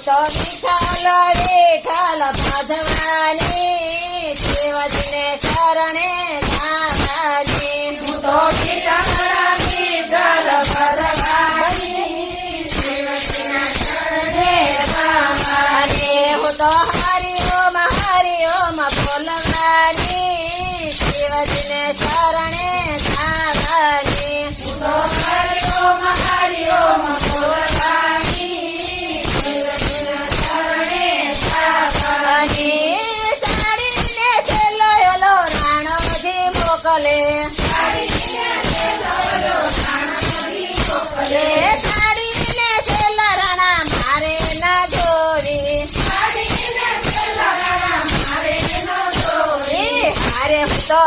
તો વિઠ્ઠલ વિઠ્ઠલ ભજવાની શિવજીને શરણે ધામની હું તો વિઠ્ઠલ વિઠ્ઠલ ભજવાની શિવજીના શરણે ધામની હું તો હરિ ઓમ બોલવાની શિવજીને શરણે ધામની હું તો હરિ ઓમ બોલવાની શિવજીના શરણે ધામની સાડીને છેલ્લો ઓલો રાણોજી મોકલે સાડીને છેલ્લા રાણા મારે ના જોવી હારે હું તો